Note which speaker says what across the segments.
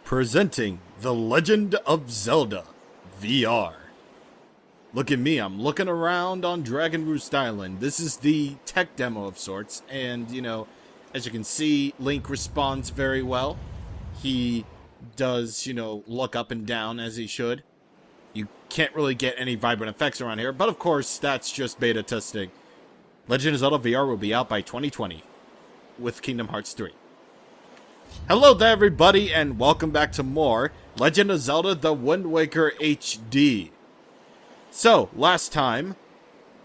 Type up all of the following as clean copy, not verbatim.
Speaker 1: Presenting The Legend of Zelda VR. Look at me, I'm looking around on Dragon Roost Island. This is the tech demo of sorts, and, you know, as you can see, Link responds very well. He does, you know, look up and down as he should. You can't really get any vibrant effects around here, but of course, that's just beta testing. Legend of Zelda VR will be out by 2020, with Kingdom Hearts 3. Hello there everybody, and welcome back to more Legend of Zelda The Wind Waker HD. So, last time,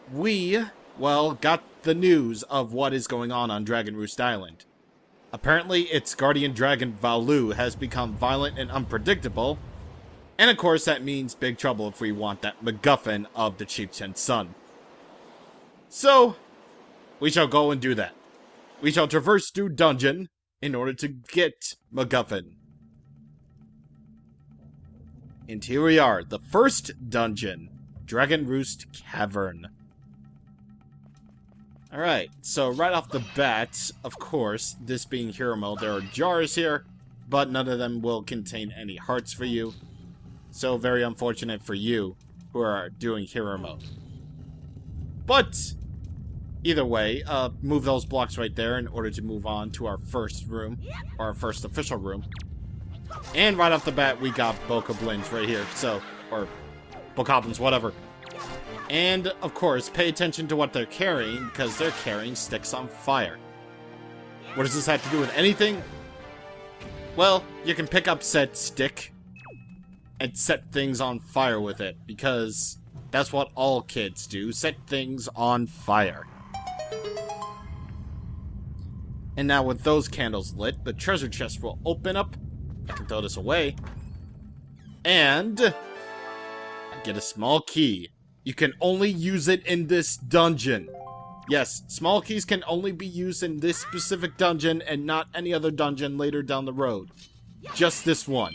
Speaker 1: we, well, got the news of what is going on Dragon Roost Island. Apparently, its guardian dragon Valu has become violent and unpredictable, and of course that means big trouble if we want that MacGuffin of the Chieftain's son. So, we shall go and do that. We shall traverse through dungeon in order to get MacGuffin. And here we are, the first dungeon, Dragon Roost Cavern. Alright, so right off the bat, of course, this being hero mode, there are jars here, but none of them will contain any hearts for you. So very unfortunate for you who are doing hero mode. But either way, move those blocks right there in order to move on to our first room, or our first official room. And right off the bat, we got bokoblins right here, so, or bokoblins, whatever. And, of course, pay attention to what they're carrying, because they're carrying sticks on fire. What does this have to do with anything? Well, you can pick up said stick and set things on fire with it, because that's what all kids do, set things on fire. And now with those candles lit, the treasure chest will open up. I can throw this away. And I get a small key. You can only use it in this dungeon. Yes, small keys can only be used in this specific dungeon and not any other dungeon later down the road. Just this one.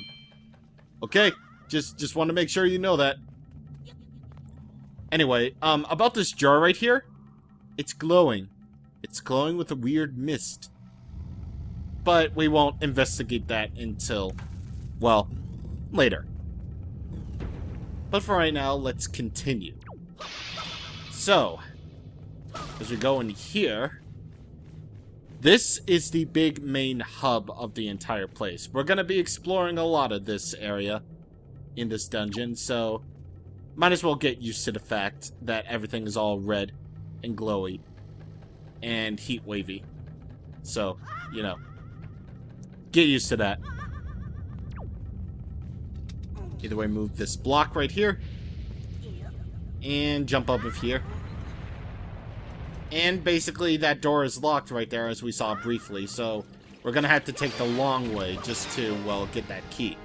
Speaker 1: Okay? Just want to make sure you know that. Anyway, about this jar right here, it's glowing. It's glowing with a weird mist. But we won't investigate that until, well, later. But for right now, let's continue. So, as we go in here, this is the big main hub of the entire place. We're going to be exploring a lot of this area in this dungeon, so might as well get used to the fact that everything is all red and glowy and heat wavy. So, you know, get used to that. Either way, move this block right here and jump up of here. And basically that door is locked right there, as we saw briefly, so we're gonna have to take the long way just to, well, get that key.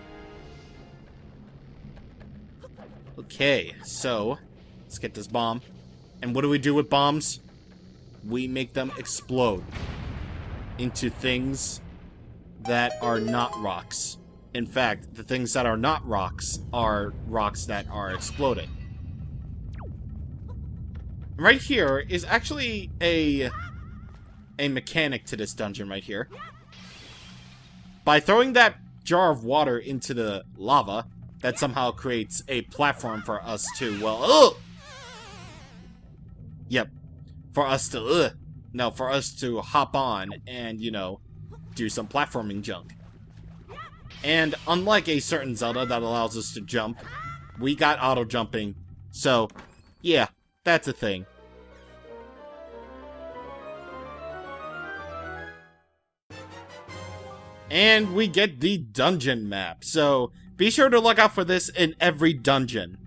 Speaker 1: Okay, so let's get this bomb. And what do we do with bombs? We make them explode into things that are not rocks. In fact, the things that are not rocks are rocks that are exploding. Right here is actually a mechanic to this dungeon right here. By throwing that jar of water into the lava, that somehow creates a platform for us to, well, yep. For us to hop on and, you know, do some platforming junk. And unlike a certain Zelda that allows us to jump, we got auto jumping. So, yeah, that's a thing. And we get the dungeon map. So, be sure to look out for this in every dungeon.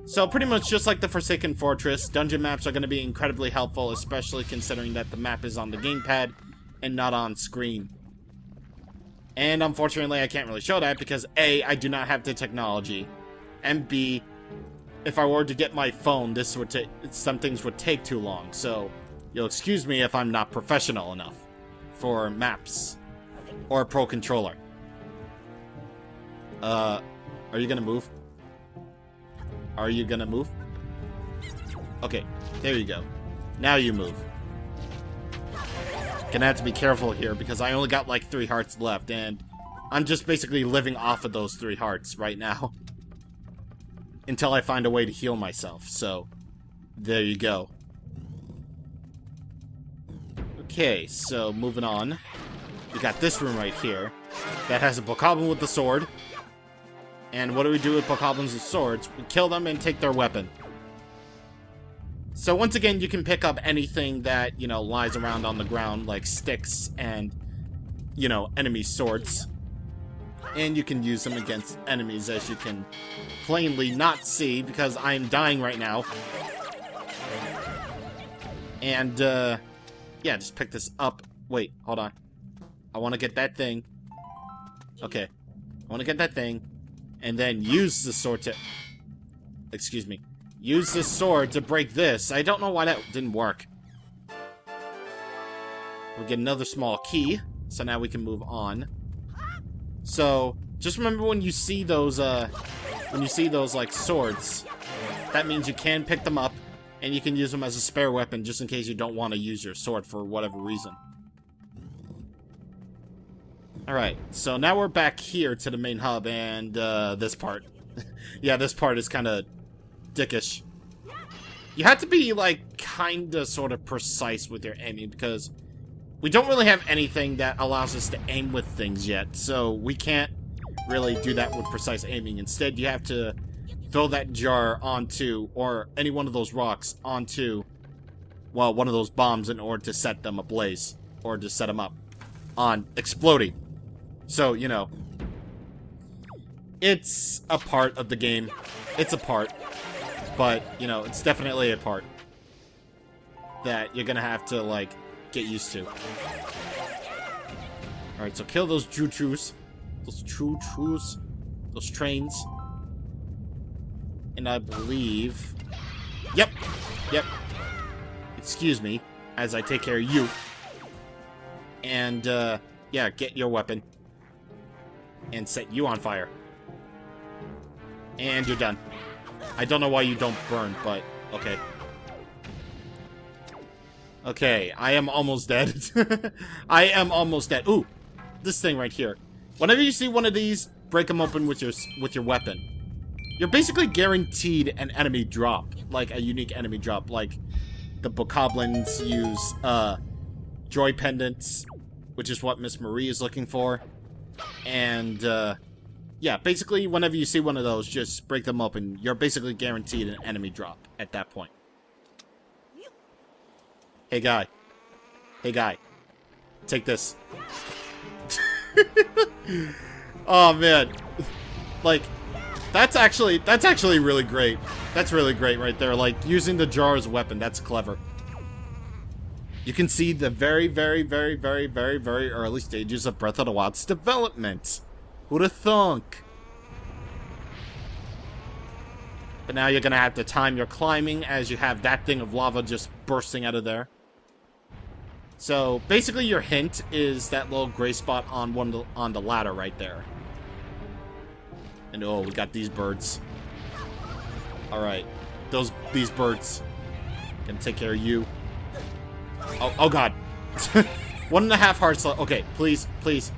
Speaker 1: So pretty much just like the Forsaken Fortress, dungeon maps are going to be incredibly helpful, especially considering that the map is on the gamepad and not on screen. And unfortunately I can't really show that because A, I do not have the technology, and B, if I were to get my phone, some things would take too long, so you'll excuse me if I'm not professional enough for maps or a pro controller. Are you gonna move? Are you gonna move? Okay, there you go. Now you move. Gonna have to be careful here because I only got like 3 hearts left, and I'm just basically living off of those 3 hearts right now. Until I find a way to heal myself. So, there you go. Okay, so moving on. We got this room right here that has a bokoblin with the sword. And what do we do with bokoblins with swords? We kill them and take their weapon. So once again, you can pick up anything that, you know, lies around on the ground, like sticks and, you know, enemy swords. And you can use them against enemies, as you can plainly not see, because I am dying right now. And, yeah, just pick this up. Wait, hold on. I want to get that thing. Okay. I want to get that thing. And then use the sword to... Excuse me. Use this sword to break this. I don't know why that didn't work. We get another small key. So now we can move on. So, just remember when you see those, like, swords, that means you can pick them up, and you can use them as a spare weapon just in case you don't want to use your sword for whatever reason. Alright, so now we're back here to the main hub, and, this part. Yeah, this part is kind of dickish. You have to be, like, kind of sort of precise with your aiming, because we don't really have anything that allows us to aim with things yet, so we can't really do that with precise aiming. Instead, you have to throw that jar onto, or any one of those rocks onto, well, one of those bombs in order to set them ablaze, or to set them up on exploding. So, you know, it's a part of the game. It's a part. But, you know, it's definitely a part that you're gonna have to, like, get used to. Alright, so kill those choo-choos. Those choo-choos. Those trains. And I believe... Yep. Yep. Excuse me, as I take care of you. And, yeah, get your weapon. And set you on fire. And you're done. I don't know why you don't burn, but okay. Okay, I am almost dead. I am almost dead. Ooh, this thing right here. Whenever you see one of these, break them open with your weapon. You're basically guaranteed an enemy drop, like a unique enemy drop, like the bokoblins use joy pendants, which is what Miss Marie is looking for. And yeah, basically whenever you see one of those, just break them open. You're basically guaranteed an enemy drop at that point. Hey guy. Hey guy. Take this. Oh man. Like, that's actually really great. That's really great right there. Like, using the jar as a weapon, that's clever. You can see the very, very, very, very, very, very early stages of Breath of the Wild's development. Who'd have thunk? But now you're gonna have to time your climbing as you have that thing of lava just bursting out of there. So basically, your hint is that little gray spot on on the ladder right there. And oh, we got these birds. All right, these birds. Gonna take care of you. Oh God. 1.5 hearts left. Okay, please, please.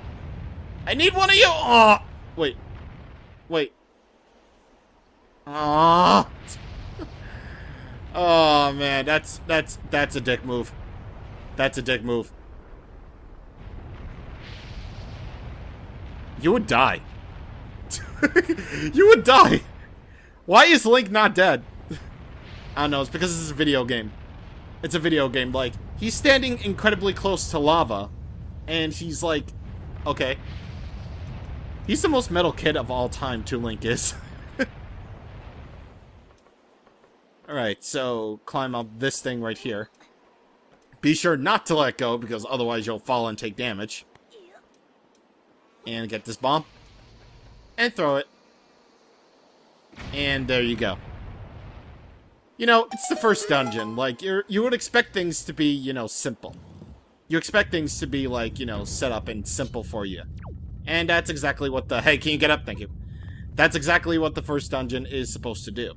Speaker 1: I need one of you. Oh, wait. Oh. Oh man, that's a dick move. That's a dick move. You would die. You would die. Why is Link not dead? I don't know. It's because this is a video game. It's a video game. Like, he's standing incredibly close to lava, and he's like, okay. He's the most metal kid of all time, too, Link is. Alright, so climb up this thing right here. Be sure not to let go, because otherwise you'll fall and take damage. And get this bomb. And throw it. And there you go. You know, it's the first dungeon. Like, you would expect things to be, you know, simple. You expect things to be, like, you know, set up and simple for you. And that's exactly what the... Hey, can you get up? Thank you. That's exactly what the first dungeon is supposed to do.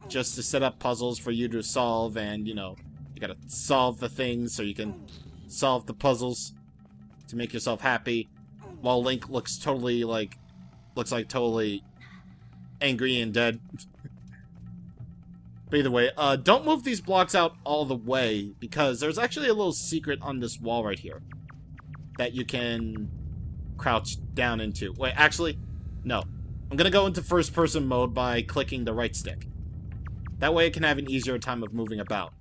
Speaker 1: Just to set up puzzles for you to solve, and, you know, you gotta solve the things so you can solve the puzzles to make yourself happy. while Link looks totally, like, totally angry and dead. But either way, don't move these blocks out all the way, because there's actually a little secret on this wall right here that you can crouch down into. Wait, actually, no. I'm gonna go into first-person mode by clicking the right stick. That way I can have an easier time of moving about.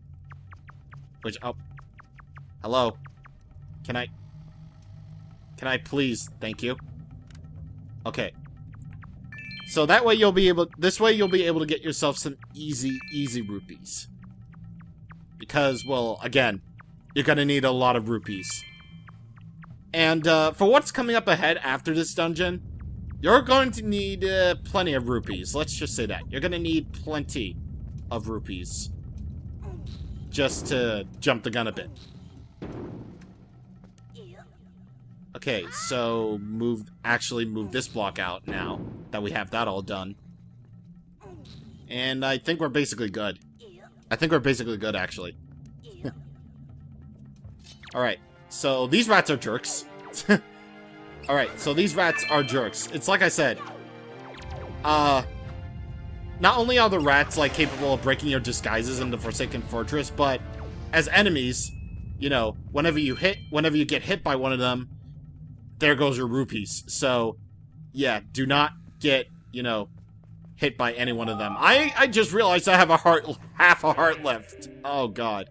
Speaker 1: Which, oh. Hello? Can I please? Thank you. Okay. So that way this way you'll be able to get yourself some easy rupees. Because, well, again, you're gonna need a lot of rupees. And, for what's coming up ahead after this dungeon, you're going to need, plenty of rupees. Let's just say that. You're gonna need plenty of rupees. Just to jump the gun a bit. Okay, so actually move this block out now that we have that all done. And I think we're basically good. I think we're basically good, actually. Alright, so these rats are jerks. Alright, so these rats are jerks. It's like I said. Not only are the rats, like, capable of breaking your disguises in the Forsaken Fortress, but as enemies, you know, whenever you get hit by one of them, there goes your rupees. So, yeah, do not get, you know, hit by any one of them. I just realized I have half a heart left. Oh, God.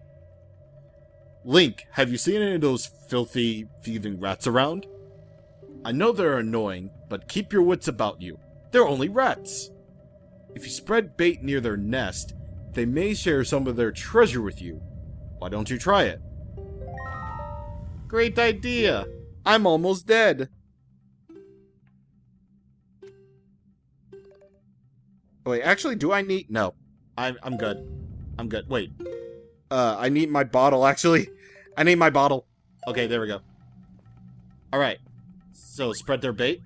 Speaker 1: Link, have you seen any of those filthy, thieving rats around? I know they're annoying, but keep your wits about you. They're only rats. If you spread bait near their nest, they may share some of their treasure with you. Why don't you try it? Great idea. I'm almost dead. Wait, actually, do I need... No. I'm good. I'm good. Wait. I need my bottle, actually. I need my bottle. Okay, there we go. Alright. So, spread their bait.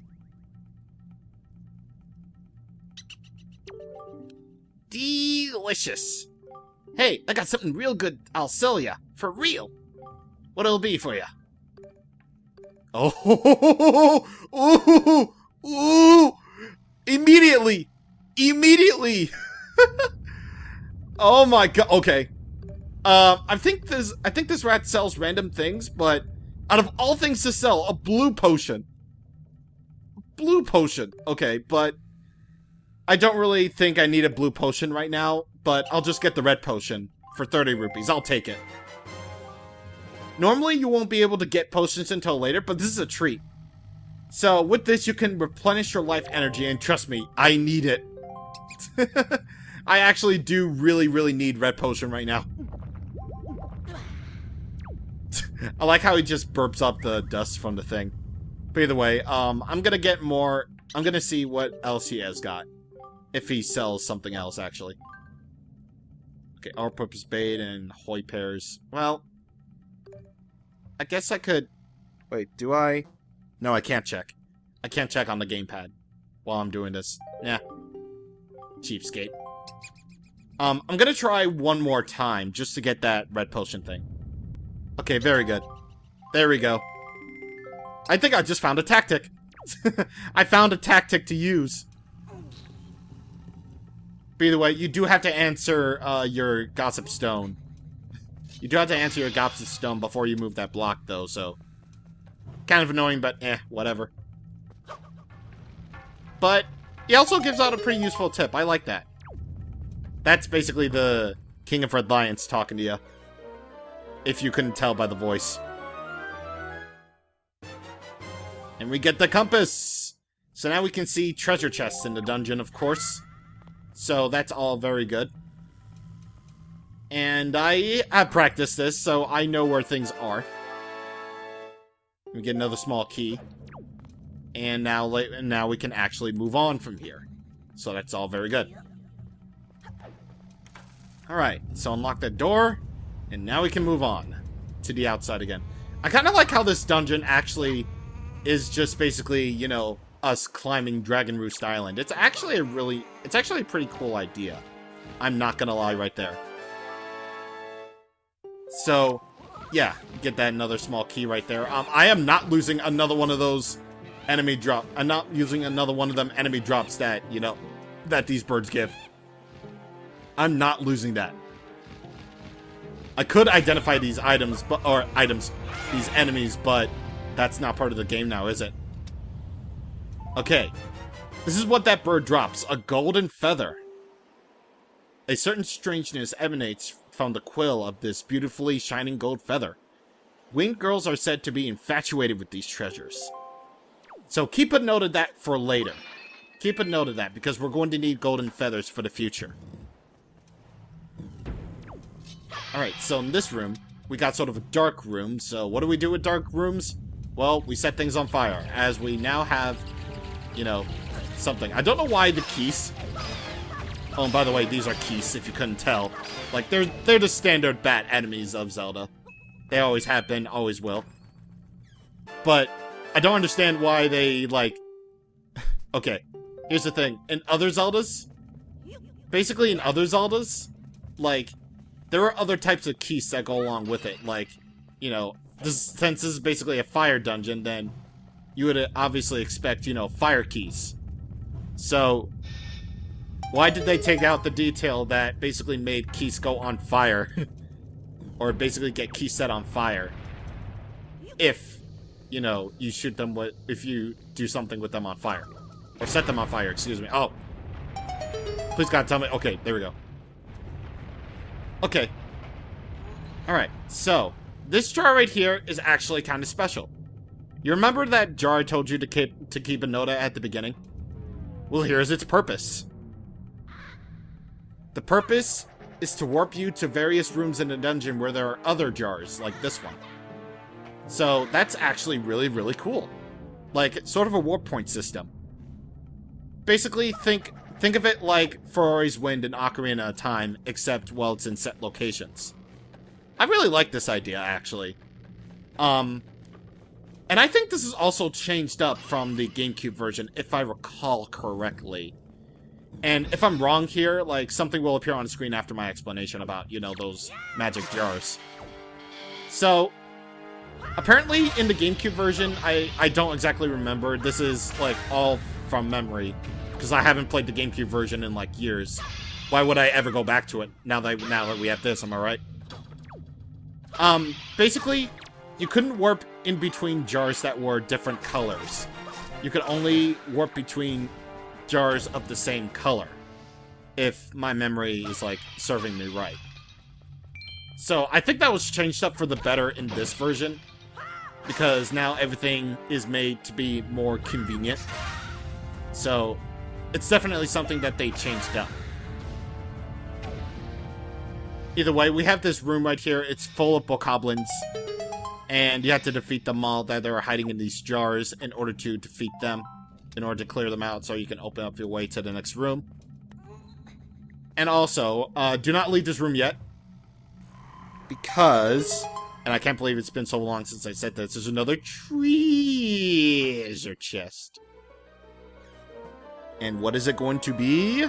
Speaker 1: Delicious. Hey, I got something real good I'll sell ya. For real. What'll it be for ya? Oh, ooh, ooh, immediately, oh my god, okay, I think this rat sells random things, but out of all things to sell, a blue potion, okay, but I don't really think I need a blue potion right now, but I'll just get the red potion for 30 rupees, I'll take it. Normally, you won't be able to get potions until later, but this is a treat. So, with this, you can replenish your life energy, and trust me, I need it. I actually do really need red potion right now. I like how he just burps up the dust from the thing. But either way, I'm gonna get more... I'm gonna see what else he has got. If he sells something else, actually. Okay, all-purpose bait and hoi pears. Well... I guess I could... Wait, do I? No, I can't check. I can't check on the gamepad while I'm doing this. Yeah. Cheapskate. I'm gonna try one more time just to get that red potion thing. Okay, very good. There we go. I think I just found a tactic. I found a tactic to use. But either way, you do have to answer your Gossip Stone. You do have to answer your Gossip Stone before you move that block, though, so... Kind of annoying, but whatever. But, he also gives out a pretty useful tip. I like that. That's basically the King of Red Lions talking to you. If you couldn't tell by the voice. And we get the compass! So now we can see treasure chests in the dungeon, of course. So that's all very good. And I have practiced this, so I know where things are. We get another small key. And now we can actually move on from here. So that's all very good. Alright, so unlock that door. And now we can move on to the outside again. I kind of like how this dungeon actually is just basically, you know, us climbing Dragon Roost Island. It's actually a pretty cool idea. I'm not gonna lie right there. So, yeah, get that another small key right there. I am not losing another one of those enemy drop. I'm not using another one of them enemy drops that, you know, that these birds give. I'm not losing that. I could identify these items, these enemies, but that's not part of the game now, is it? Okay. This is what that bird drops. A golden feather. A certain strangeness emanates from the quill of this beautifully shining gold feather. Winged girls are said to be infatuated with these treasures. So keep a note of that for later. Keep a note of that, because we're going to need golden feathers for the future. Alright, so in this room, we got sort of a dark room. So what do we do with dark rooms? Well, we set things on fire, as we now have, you know, something. I don't know why the keys... Oh, and by the way, these are keys, if you couldn't tell. Like, they're the standard bat enemies of Zelda. They always have been, always will. But I don't understand why they, like... Okay, here's the thing. In other Zeldas... Basically, in other Zeldas... Like, there are other types of keys that go along with it. Like, you know, since this is basically a fire dungeon, then you would obviously expect, you know, fire keys. So... why did they take out the detail that basically made keys go on fire? Or basically get keys set on fire? If, you know, you shoot them with... if you do something with them on fire. Or set them on fire, excuse me. Oh. Please God, tell me... okay, there we go. Okay. Alright, so... this jar right here is actually kind of special. You remember that jar I told you to keep a note at the beginning? Well, here's its purpose. The purpose is to warp you to various rooms in the dungeon where there are other jars, like this one. So, that's actually really, really cool. Like, sort of a warp point system. Basically, think of it like Ferrari's Wind and Ocarina of Time, except, well, it's in set locations. I really like this idea, actually. And I think this is also changed up from the GameCube version, if I recall correctly. And if I'm wrong here, like, something will appear on the screen after my explanation about, you know, those magic jars. So, apparently in the GameCube version, I don't exactly remember. This is, like, all from memory, because I haven't played the GameCube version in, like, years. Why would I ever go back to it now that we have this, am I right? Basically, you couldn't warp in between jars that were different colors. You could only warp between jars of the same color, if my memory is, like, serving me right. So, I think that was changed up for the better in this version, because now everything is made to be more convenient. So, it's definitely something that they changed up. Either way, we have this room right here. It's full of bokoblins, and you have to defeat them all that are hiding in these jars in order to defeat them. In order to clear them out so you can open up your way to the next room. And also, do not leave this room yet. Because, and I can't believe it's been so long since I said this, there's another treasure chest. And what is it going to be?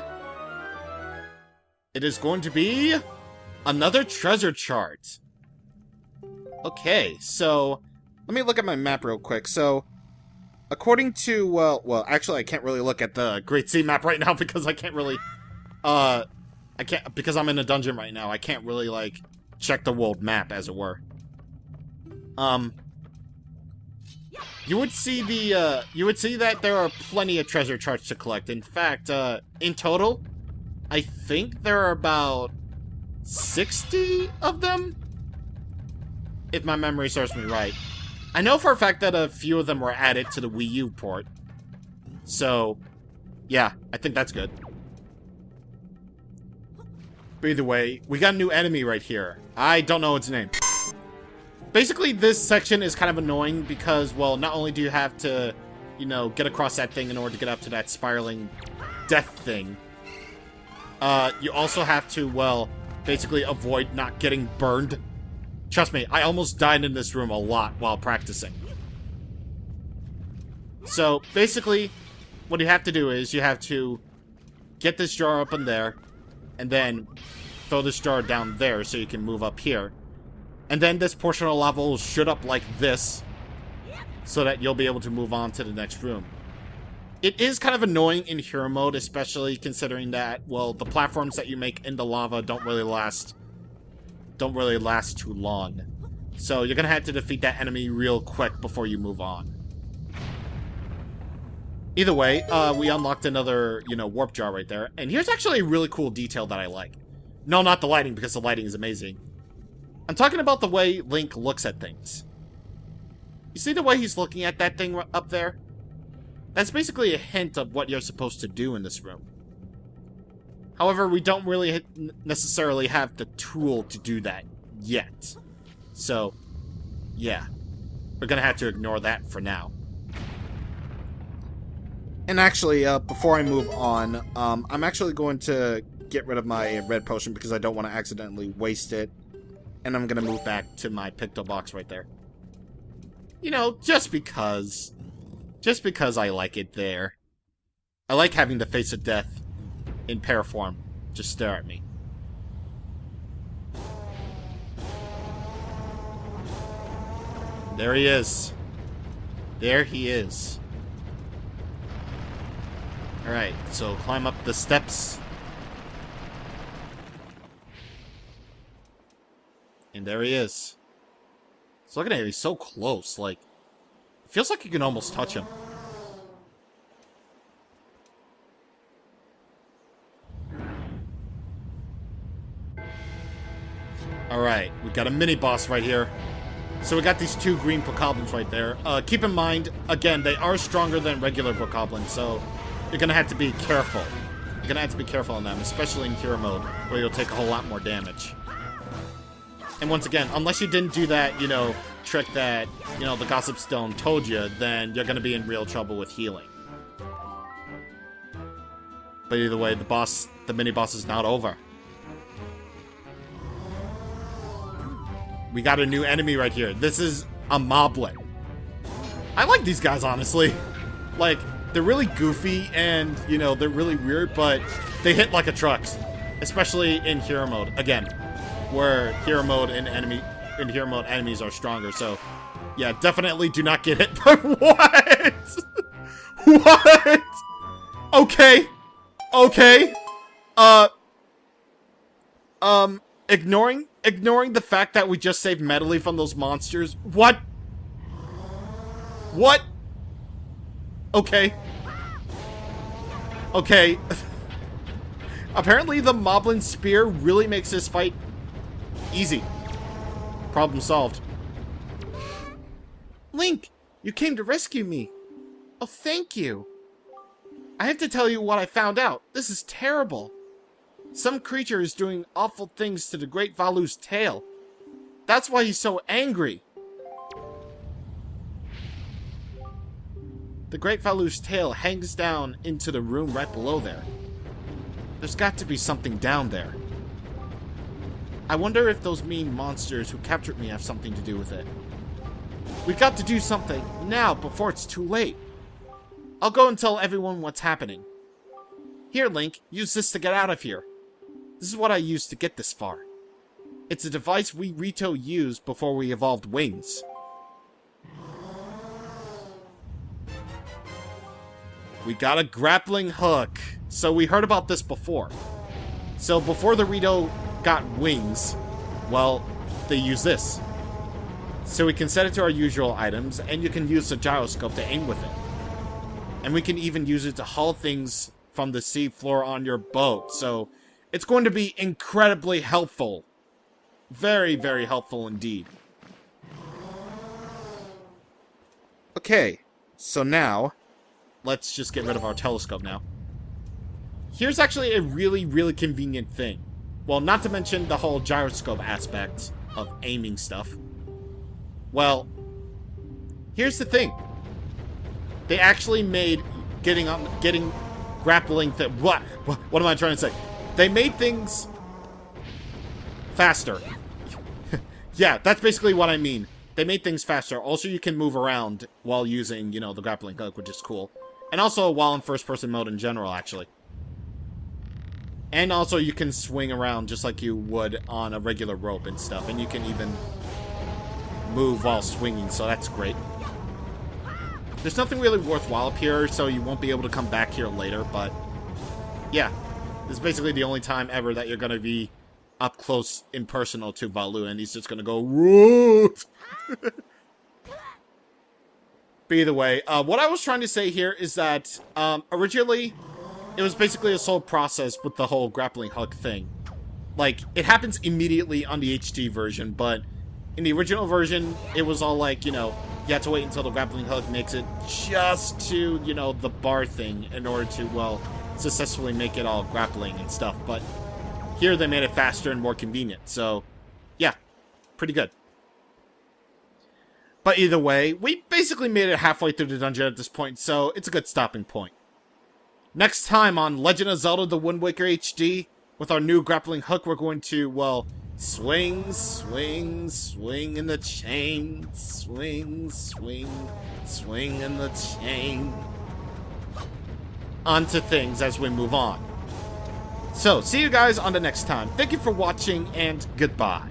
Speaker 1: It is going to be another treasure chart. Okay, so let me look at my map real quick. So, according to, well, actually, I can't really look at the Great Sea map right now because I can't really, because I'm in a dungeon right now, I can't really, like, check the world map, as it were. You would see that there are plenty of treasure charts to collect. In fact, in total, I think there are about 60 of them, if my memory serves me right. I know for a fact that a few of them were added to the Wii U port. So, yeah, I think that's good. But either way, we got a new enemy right here. I don't know its name. Basically, this section is kind of annoying because, well, not only do you have to, you know, get across that thing in order to get up to that spiraling death thing, you also have to, well, basically avoid not getting burned. Trust me, I almost died in this room a lot while practicing. So, basically, what you have to do is you have to get this jar up in there, and then throw this jar down there so you can move up here. And then this portion of the lava will shoot up like this. so that you'll be able to move on to the next room. It is kind of annoying in hero mode, especially considering that, well, the platforms that you make in the lava don't really last too long. So you're gonna have to defeat that enemy real quick before you move on. Either way, we unlocked another, warp jar right there. And here's actually a really cool detail that I like. No, not the lighting, because the lighting is amazing. I'm talking about the way Link looks at things. You see the way he's looking at that thing up there? That's basically a hint of what you're supposed to do in this room. However, we don't really necessarily have the tool to do that yet. So, yeah. We're gonna have to ignore that for now. And actually, before I move on, I'm actually going to get rid of my red potion because I don't want to accidentally waste it. And I'm gonna move back to my picto box right there. Just because. Just because I like it there. I like having the face of death in pear form just stare at me. There he is. There he is. Alright, so climb up the steps. And there he is. So look at him, he's so close, like, it feels like you can almost touch him. Alright, we got a mini-boss right here. So we got these two green bokoblins right there. Keep in mind, again, they are stronger than regular bokoblins, so you're gonna have to be careful. You're gonna have to be careful on them, especially in hero mode, where you'll take a whole lot more damage. And once again, unless you didn't do that, trick that, the Gossip Stone told you, then you're gonna be in real trouble with healing. But either way, the mini-boss is not over. We got a new enemy right here. This is a moblin. I like these guys, honestly. Like, they're really goofy and, they're really weird, but they hit like a truck. Especially in hero mode. Again, where hero mode enemies are stronger. So, yeah, definitely do not get hit by what? What? Okay. Okay. Ignoring the fact that we just saved Medley from those monsters. What? What? Okay. Okay. Apparently the Moblin Spear really makes this fight easy. Problem solved. Link, you came to rescue me. Oh, thank you. I have to tell you what I found out. This is terrible. Some creature is doing awful things to the Great Valu's tail. That's why he's so angry. The Great Valu's tail hangs down into the room right below there. There's got to be something down there. I wonder if those mean monsters who captured me have something to do with it. We've got to do something now before it's too late. I'll go and tell everyone what's happening. Here, Link, use this to get out of here. This is what I used to get this far. It's a device we Rito used before we evolved wings. We got a grappling hook. So we heard about this before. So before the Rito got wings, well, they use this. So we can set it to our usual items, and you can use the gyroscope to aim with it. And we can even use it to haul things from the sea floor on your boat. So it's going to be incredibly helpful. Very, very helpful indeed. Okay, so now, let's just get rid of our telescope now. Here's actually a really, really convenient thing. Well, not to mention the whole gyroscope aspect of aiming stuff. Well, here's the thing. They actually made getting grappling what am I trying to say? They made things faster. Yeah, that's basically what I mean. They made things faster. Also, you can move around while using, the grappling hook, which is cool. And also while in first-person mode in general, actually. And also you can swing around just like you would on a regular rope and stuff. And you can even move while swinging, so that's great. There's nothing really worthwhile up here, so you won't be able to come back here later, but yeah. This is basically the only time ever that you're going to be up close and personal to Valu, and he's just going to go, Root! But either way, what I was trying to say here is that, originally, it was basically a slow process with the whole grappling hook thing. Like, it happens immediately on the HD version, but in the original version, it was all like, you know, you have to wait until the grappling hook makes it just to, you know, the bar thing in order to, well, successfully make it all grappling and stuff. But here they made it faster and more convenient. So, yeah, pretty good. But either way, we basically made it halfway through the dungeon at this point, so it's a good stopping point. Next time on Legend of Zelda The Wind Waker HD, with our new grappling hook, we're going to, well, swing, swing, swing in the chain. Swing, swing, swing in the chain. Onto things as we move on. So, see you guys on the next time. Thank you for watching, and goodbye.